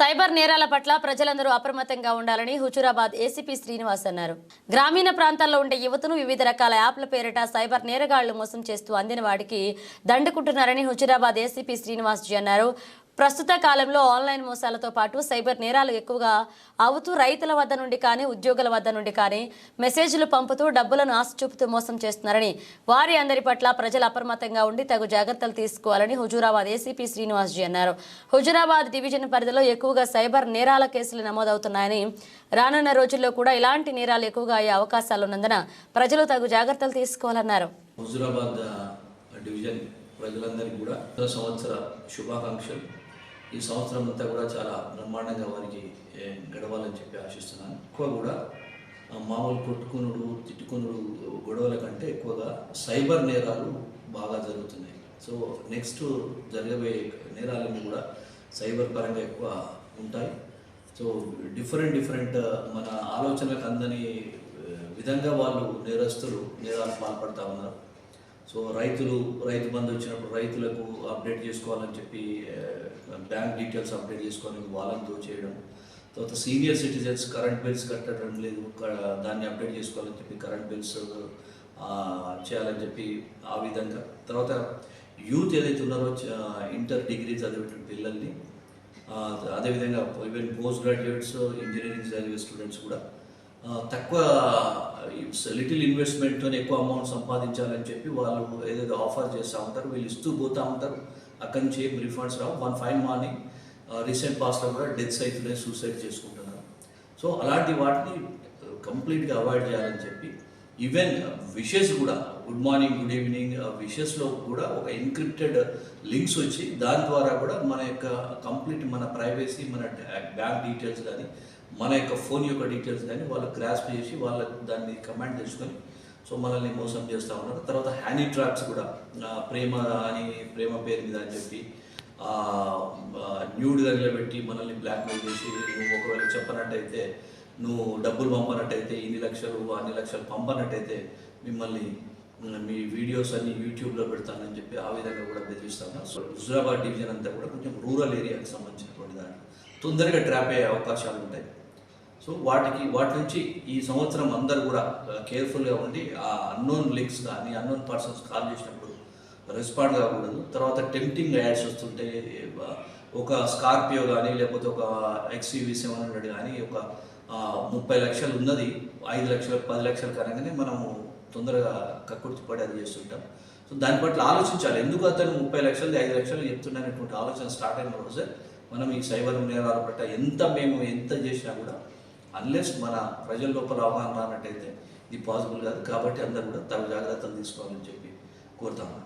Cyber నేరాల పట్ల ప్రజలందరూ అప్రమత్తంగా ఉండాలని హుజూరాబాద్ ఏసీపీ శ్రీనివాస్ అన్నారు. గ్రామీణ ప్రాంతాల్లో ఉండే యువతను వివిధ రకాల యాప్ల పేరిట సైబర్ నేరగాళ్లు మోసం చేస్తూ అందిన వాడికి దండుకుంటున్నారని హుజూరాబాద్ ఏసీపీ శ్రీనివాస్ అన్నారు. ప్రస్తుత కాలంలో ఆన్లైన్ మోసాలతో పాటు సైబర్ నేరాలు ఎక్కువగా అవుతూ రైతుల వద్ద నుండి కానీ ఉద్యోగుల వద్ద నుండి కానీ మెసేజ్లు పంపుతూ డబ్బులను ఆశ చూపుతూ మోసం చేస్తున్నారని, వారి అందరి పట్ల ప్రజలు అప్రమత్తంగా ఉండి తగు జాగ్రత్తలు తీసుకోవాలని హుజూరాబాద్ ఏసీపీ శ్రీనివాస్ అన్నారు. హుజూరాబాద్ డివిజన్ పరిధిలో ఎక్కువగా సైబర్ నేరాల కేసులు నమోదవుతున్నాయని, రానున్న రోజుల్లో కూడా ఇలాంటి నేరాలు ఎక్కువగా అయ్యే అవకాశాలు ఉన్నందున ప్రజలు తగు జాగ్రత్తలు తీసుకోవాలన్నారు. హుజూరాబాద్ డివిజన్ ప్రజలందరికీ కూడా సంవత్సర శుభాకాంక్షలు. ఈ సంవత్సరం అంతా కూడా చాలా బ్రహ్మాండంగా వారికి గడవాలని చెప్పి ఆశిస్తున్నాను. ఎక్కువ కూడా మామూలు కొట్టుకునుడు తిట్టుకునుడు గొడవల కంటే ఎక్కువగా సైబర్ నేరాలు బాగా జరుగుతున్నాయి. సో నెక్స్ట్ జరగబోయే నేరాలన్నీ కూడా సైబర్ పరంగా ఎక్కువ ఉంటాయి. సో డిఫరెంట్ మన ఆలోచనలకు అందని విధంగా వాళ్ళు నేరాలు పాల్పడుతూ ఉన్నారు. సో రైతు బంధు వచ్చినప్పుడు రైతులకు అప్డేట్ చేసుకోవాలని చెప్పి బ్యాంక్ డీటెయిల్స్ అప్డేట్ చేసుకొని వాళ్ళని దోచేయడం. తర్వాత సీనియర్ సిటిజన్స్ కరెంట్ బిల్స్ కట్టడం లేదు, దాన్ని అప్డేట్ చేసుకోవాలని చెప్పి కరెంట్ బిల్స్ చేయాలని చెప్పి ఆ విధంగా. తర్వాత యూత్ ఏదైతే ఉన్నారో ఇంటర్ డిగ్రీ చదివేటువంటి పిల్లల్ని, అదేవిధంగా ఈవెన్ పోస్ట్ గ్రాడ్యుయేట్స్ ఇంజనీరింగ్ చదివే స్టూడెంట్స్ కూడా తక్కువ లిటిల్ ఇన్వెస్ట్మెంట్తో ఎక్కువ అమౌంట్ సంపాదించాలని చెప్పి వాళ్ళు ఏదైతే ఆఫర్ చేస్తూ ఉంటారు, వీళ్ళు ఇస్తూ పోతూ ఉంటారు. అక్కడి నుంచి ఏం రిఫండ్స్ రావు. 1 ఫైన్ మార్నింగ్ రీసెంట్ పాస్ట్లో కూడా డెత్స్ అవుతున్నాయి, సూసైడ్ చేసుకుంటున్నారు. సో అలాంటి వాటిని కంప్లీట్గా అవాయిడ్ చేయాలని చెప్పి ఈవెన్ విషెస్ కూడా గుడ్ మార్నింగ్ గుడ్ ఈవినింగ్ విషెస్లో కూడా ఒక ఎన్క్రిప్టెడ్ లింక్స్ వచ్చి దాని ద్వారా కూడా మన యొక్క కంప్లీట్ మన ప్రైవసీ, మన బ్యాంక్ డీటెయిల్స్ కానీ మన యొక్క ఫోన్ యొక్క డీటెయిల్స్ కానీ వాళ్ళు గ్రాస్ప్ చేసి వాళ్ళకు దాన్ని కమాండ్ తెచ్చుకొని సో మనల్ని మోసం చేస్తూ ఉన్నారు. తర్వాత హ్యాండీ ట్రాప్స్ కూడా ప్రేమ పేరు మీద అని చెప్పి న్యూడ్గా నిలబెట్టి మనల్ని బ్లాక్మెయిల్ చేసి నువ్వు ఒకవేళ చెప్పనట్టయితే, నువ్వు డబ్బులు పంపనట్టయితే, ఇన్ని లక్షలు పంపనట్టయితే మిమ్మల్ని మీ వీడియోస్ అన్ని యూట్యూబ్లో పెడతానని చెప్పి ఆ విధంగా కూడా బెదిరిస్తాను. సో హుజూరాబాద్ డివిజన్ అంతా కూడా కొంచెం రూరల్ ఏరియాకి సంబంధించినటువంటి దాంట్లో తొందరగా ట్రాప్ అయ్యే అవకాశాలు ఉంటాయి. సో వాటి నుంచి ఈ సంవత్సరం అందరూ కూడా కేర్ఫుల్గా ఉండి ఆ అన్నోన్ లింక్స్ కానీ అన్నోన్ పర్సన్స్ కాల్ చేసినప్పుడు రెస్పాండ్ కాకూడదు. తర్వాత టెంప్టింగ్ యాడ్స్ వస్తుంటే ఒక స్కార్పియో కానీ లేకపోతే ఒక XUV 700 కానీ ఒక 30 లక్షలు ఉన్నది 5 లక్షలు 10 లక్షలు కనగానే మనము తొందరగా కక్కుర్తి పడి అది చేస్తుంటాం. సో దాని పట్ల ఆలోచించాలి. ఎందుకు అతను 30 లక్షలు 5 లక్షలు చెప్తున్నటువంటి ఆలోచన స్టార్ట్ అయిన రోజే మనం ఈ సైబర్ నేరాల పట్ల ఎంత చేసినా కూడా అన్లెస్ మన ప్రజల లోపల అవగాహన రానట్టయితే ఇది పాసిబుల్ కాదు. కాబట్టి అందరూ కూడా తగు జాగ్రత్తలు తీసుకోవాలని చెప్పి కోరుతాము.